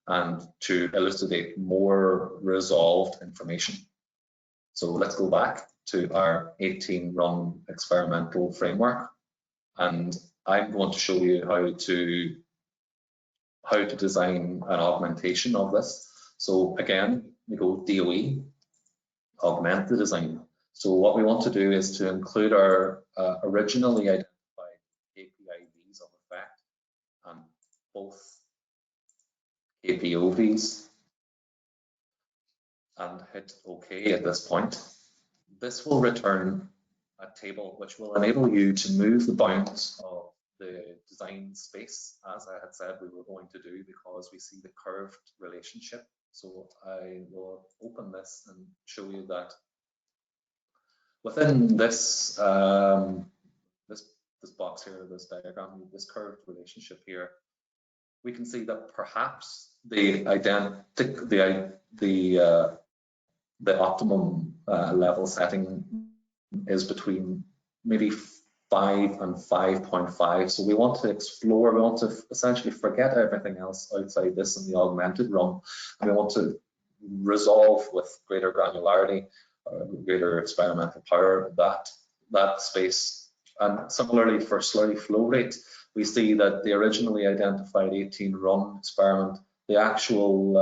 and to elucidate more resolved information. So let's go back to our 18 run experimental framework, and I'm going to show you how to design an augmentation of this. So again, we go DOE, augment the design. So what we want to do is to include our originally identified KPI-Vs of effect and both KPO-Vs, and hit OK at this point. This will return a table which will enable you to move the bounds of the design space, as I had said we were going to do, because we see the curved relationship. So I will open this and show you that within this this box here, this diagram, this curved relationship here, we can see that perhaps the optimum level setting is between maybe 5 and 5.5. So we want to explore, we want to essentially forget everything else outside this in the augmented run, and we want to resolve with greater granularity, greater experimental power, that space. And similarly for slurry flow rate, we see that the originally identified 18 run experiment, the actual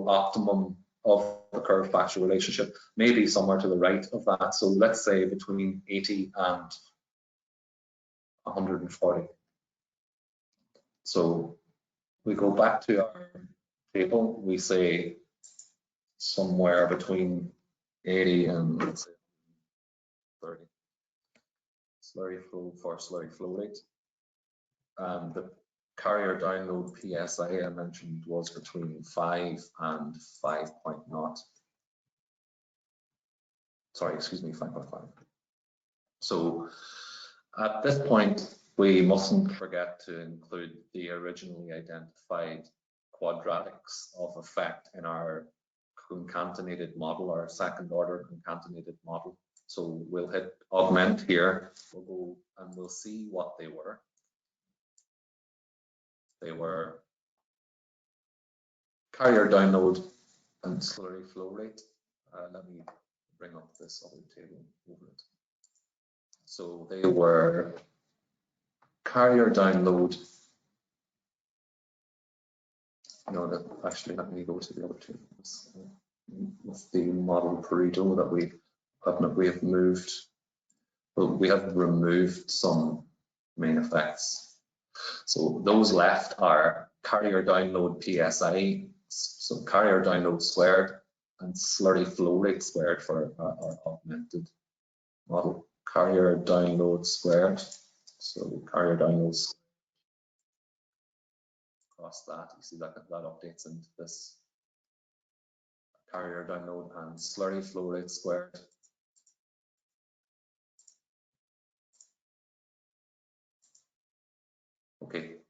optimum of the curve factor relationship may be somewhere to the right of that. So let's say between 80 and 140. So we go back to our table, we say somewhere between 80 and let's say 30. Slurry flow for slurry flow rate. And the carrier download PSI I mentioned was between 5 and 5.0. Sorry, excuse me, 5.5. So at this point, we mustn't forget to include the originally identified quadratics of effect in our concatenated model, our second order concatenated model. So we'll hit augment here, we'll go and we'll see what they were. They were carrier download and slurry flow rate. Let me bring up this other table over it. So they were carrier download. No, actually, let me go to the other tables. With the model Pareto that we have moved, well, we have removed some main effects. So those left are carrier download PSI, so carrier download squared, and slurry flow rate squared for our augmented model. Carrier download squared, so carrier downloads across that, you see that updates into this carrier download and slurry flow rate squared. Okay,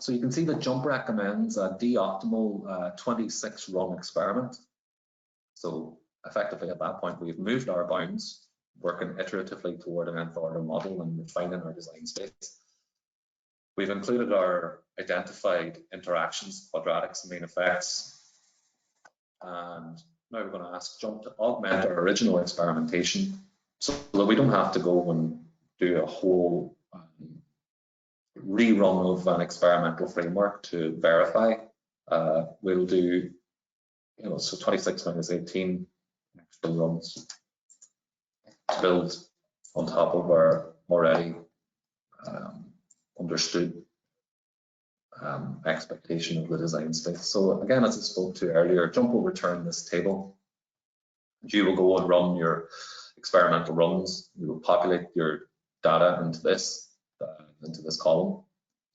so you can see that JMP recommends a D-optimal 26 run experiment. So effectively at that point, we've moved our bounds. working iteratively toward an nth order model and refining our design space. We've included our identified interactions, quadratics, and main effects. And now we're going to ask Jump to augment our original experimentation so that we don't have to go and do a whole rerun of an experimental framework to verify. We'll do, so 26 minus 18 extra runs to build on top of our already understood expectation of the design space. So again, as I spoke to earlier, Jump will return this table. You will go and run your experimental runs. You will populate your data into this column.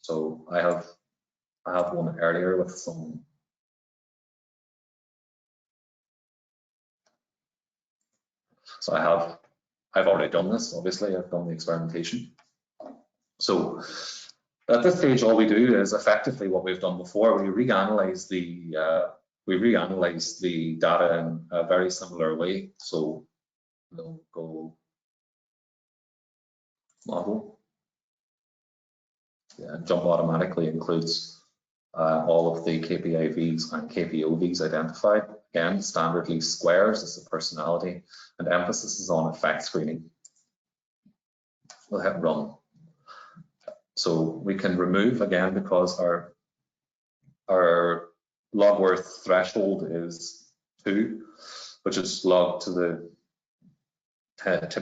So I have one earlier with some. So I've already done this. Obviously, I've done the experimentation. So at this stage, all we do is effectively what we've done before. We reanalyze the data in a very similar way. So we'll go model. Yeah, Jump automatically includes all of the KPIVs and KPOVs identified. Again, standard least squares is the personality, and emphasis is on effect screening. We'll hit run. So we can remove again because our log worth threshold is 2, which is log to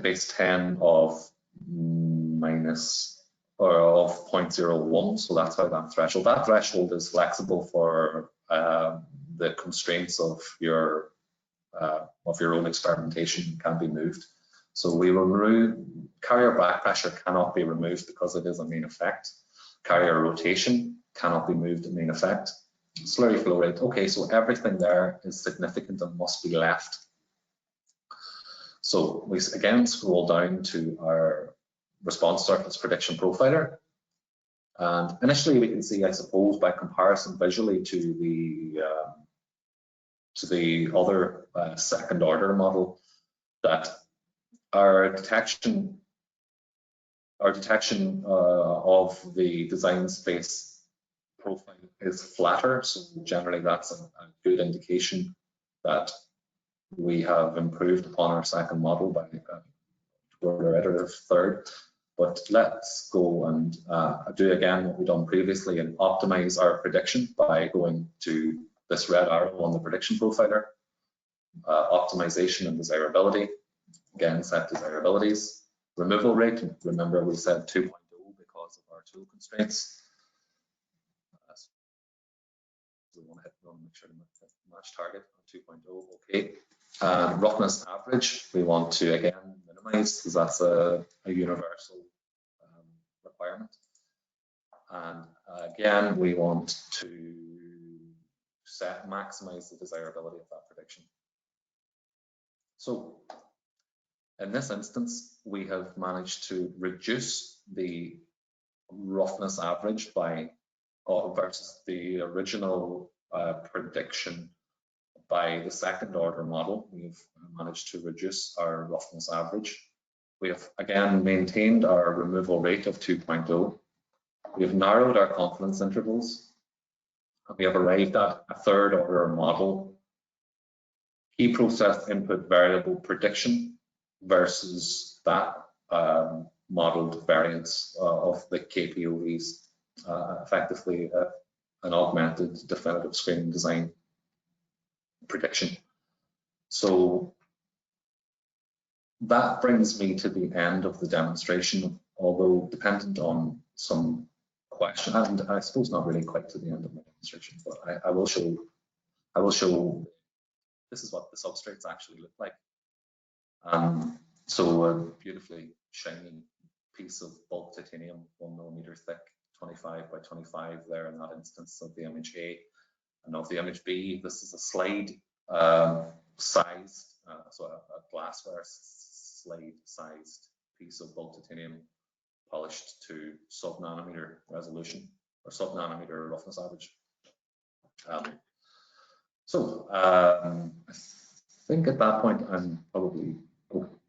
base 10 of minus or of 0.01. So that's how that threshold. That threshold is flexible for the constraints of your own experimentation can be moved. So we will remove carrier back pressure cannot be removed because it is a main effect. Carrier rotation cannot be moved in main effect. Slurry flow rate. Okay, so everything there is significant and must be left. So we again scroll down to our response surface prediction profiler. And initially we can see, I suppose, by comparison visually to the other second order model, that our detection of the design space profile is flatter. So generally that's a good indication that we have improved upon our second model by toward our iterative third. But let's go and do again what we've done previously and optimize our prediction by going to this red arrow on the prediction profiler, optimization and desirability. Again, set desirabilities. Removal rate, remember we said 2.0 because of our tool constraints. We want to hit run, make sure to match target on 2.0, okay. Roughness average, we want to again minimize because that's a universal requirement. And again, we want to maximize the desirability of that prediction. So in this instance, we have managed to reduce the roughness average by versus the original prediction by the second order model. We've managed to reduce our roughness average. We have again maintained our removal rate of 2.0. We have narrowed our confidence intervals, and we have arrived at a third order model. Key process input variable prediction versus that modeled variance of the KPOVs, effectively an augmented definitive screening design prediction. So that brings me to the end of the demonstration, although dependent on some question, and I suppose not really quite to the end of my demonstration, but I will show this is what the substrates actually look like. So a beautifully shiny piece of bulk titanium, 1 millimeter thick, 25 by 25 there in that instance of the image A. And of the image B, this is a slide sized, so a glassware slide sized piece of bulk titanium polished to sub-nanometer resolution or sub-nanometer roughness average. I think at that point I'm probably,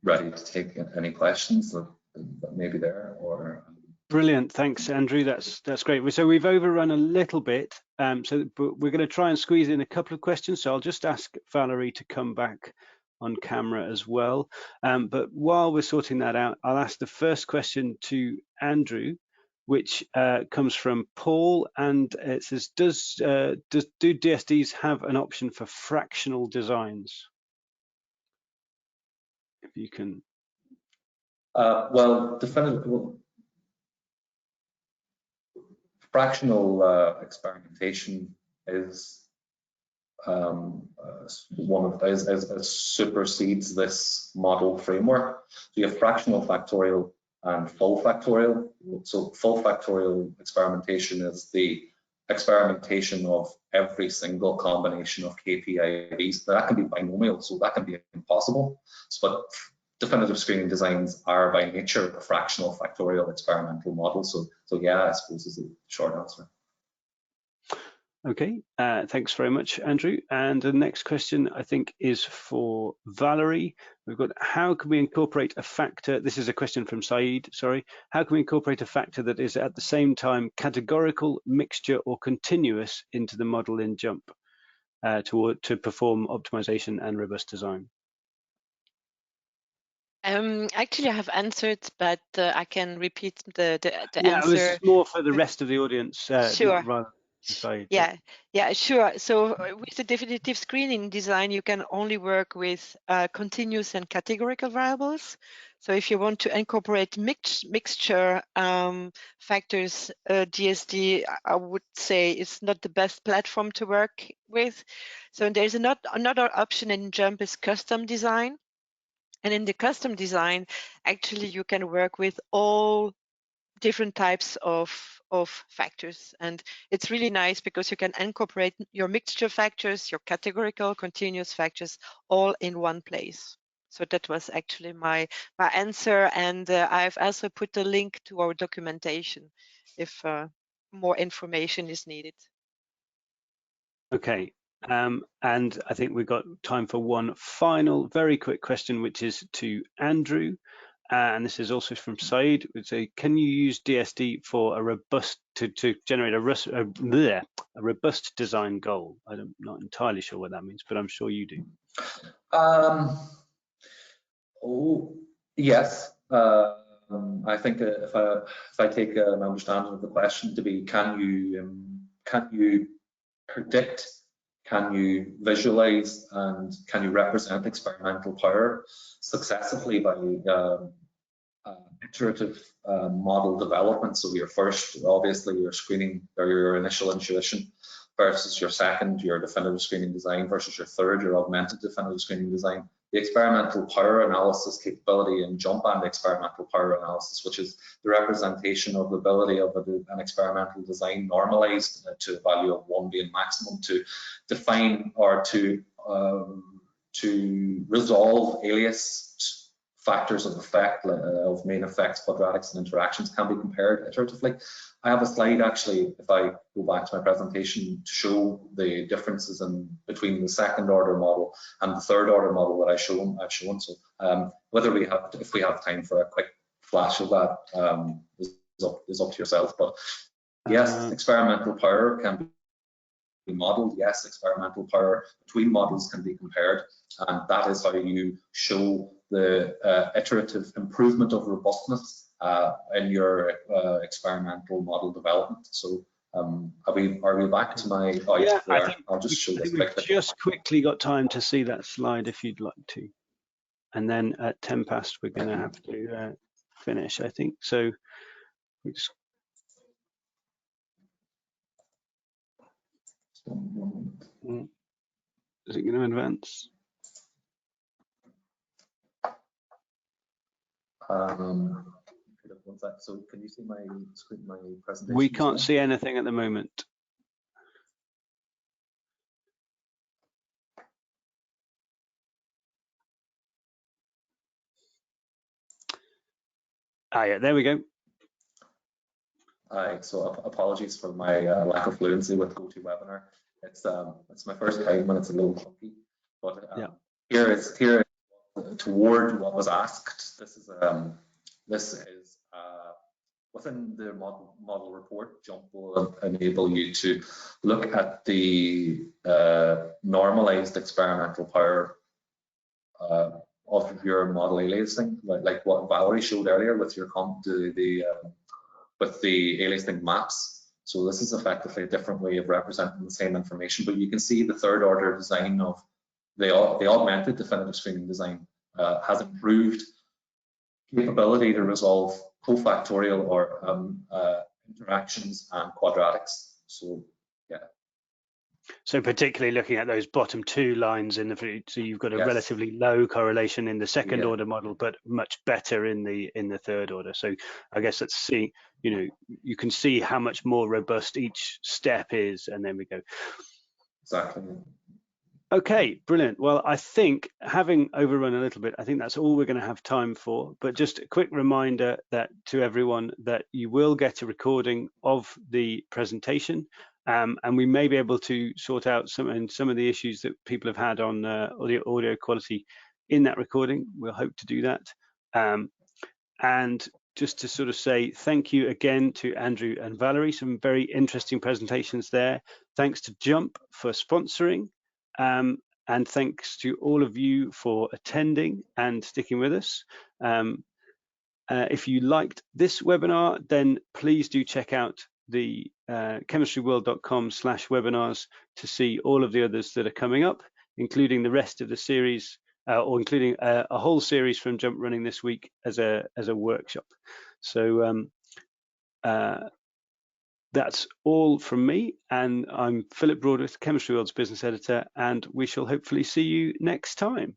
ready to take any questions that may be there. Or brilliant, thanks, Andrew. That's great. So we've overrun a little bit, but we're going to try and squeeze in a couple of questions. So I'll just ask Valerie to come back on camera as well. But while we're sorting that out, I'll ask the first question to Andrew, which comes from Paul, and it says, do DSDs have an option for fractional designs? If you can. Well, fractional experimentation is supersedes this model framework. So you have fractional factorial and full factorial. So full factorial experimentation is the experimentation of every single combination of KPIs. That can be binomial, so that can be impossible. But definitive screening designs are by nature a fractional factorial experimental model. So yeah, I suppose is the short answer. Okay, thanks very much, Andrew. And the next question, I think, is for Valerie. We've got, how can we incorporate a factor? This is a question from Saeed, sorry. How can we incorporate a factor that is at the same time categorical, mixture, or continuous into the model in JUMP to perform optimization and robust design? Actually, I have answered, but I can repeat the yeah, answer. It was more for the rest of the audience. Sure. Yeah, sure. So with the definitive screening design, you can only work with continuous and categorical variables. So if you want to incorporate mixture factors, DSD, I would say it's not the best platform to work with. So there's another option in JUMP is custom design. And in the custom design, actually, you can work with all different types of factors. And it's really nice because you can incorporate your mixture factors, your categorical, continuous factors, all in one place. So that was actually my answer. And I've also put a link to our documentation if more information is needed. Okay. And I think we've got time for one final very quick question, which is to Andrew. And this is also from Said. Would say, can you use DSD for a robust to generate a robust design goal? I'm not entirely sure what that means, but I'm sure you do. Oh yes. I think if I take an understanding of the question to be, can you predict, can you visualize, and can you represent experimental power successively by iterative model development? So your first, obviously, your screening or your initial intuition versus your second, your definitive screening design versus your third, your augmented definitive screening design. The experimental power analysis capability in JUMP and experimental power analysis, which is the representation of the ability of an experimental design normalized to a value of 1 being maximum, to define or to resolve alias factors of effect, of main effects, quadratics, and interactions, can be compared iteratively. I have a slide actually, if I go back to my presentation, to show the differences between the second order model and the third order model that I've shown. So if we have time for a quick flash of that, is up to yourself. But yes, experimental power can be modeled. Yes, experimental power between models can be compared, and that is how you show the iterative improvement of robustness in your experimental model development. So are we back to my? Oh, yeah, I'll just show this quickly. Just quickly got time to see that slide if you'd like to, and then at 10 past we're going to have to finish, I think. So we just. Is it going to advance? So can you see my screen, my presentation? We can't see anything at the moment. Ah, yeah, there we go. So apologies for my lack of fluency with GoToWebinar. It's my first time when it's a little clunky, but here is toward what was asked. This is within the model report. Jump will enable you to look at the normalized experimental power of your model aliasing, like what Valerie showed earlier with your with the aliasing maps. So this is effectively a different way of representing the same information, but you can see the third order design of the augmented definitive screening design has improved capability to resolve cofactorial or interactions and quadratics. So yeah. So particularly looking at those bottom two lines in the, so you've got a relatively low correlation in the second order model, but much better in the third order. So I guess let's see, you know, you can see how much more robust each step is, and then we go. Exactly. Okay, brilliant. Well, I think having overrun a little bit, I think that's all we're going to have time for. But just a quick reminder that to everyone that you will get a recording of the presentation, and we may be able to sort out some of the issues that people have had on audio quality in that recording. We'll hope to do that. And just to sort of say thank you again to Andrew and Valerie, some very interesting presentations there. Thanks to Jump for sponsoring. And thanks to all of you for attending and sticking with us. If you liked this webinar, then please do check out the chemistryworld.com/webinars to see all of the others that are coming up, including the rest of the series, or including a whole series from Jump running this week as a workshop. So that's all from me, and I'm Philip Broadworth, Chemistry World's business editor, and we shall hopefully see you next time.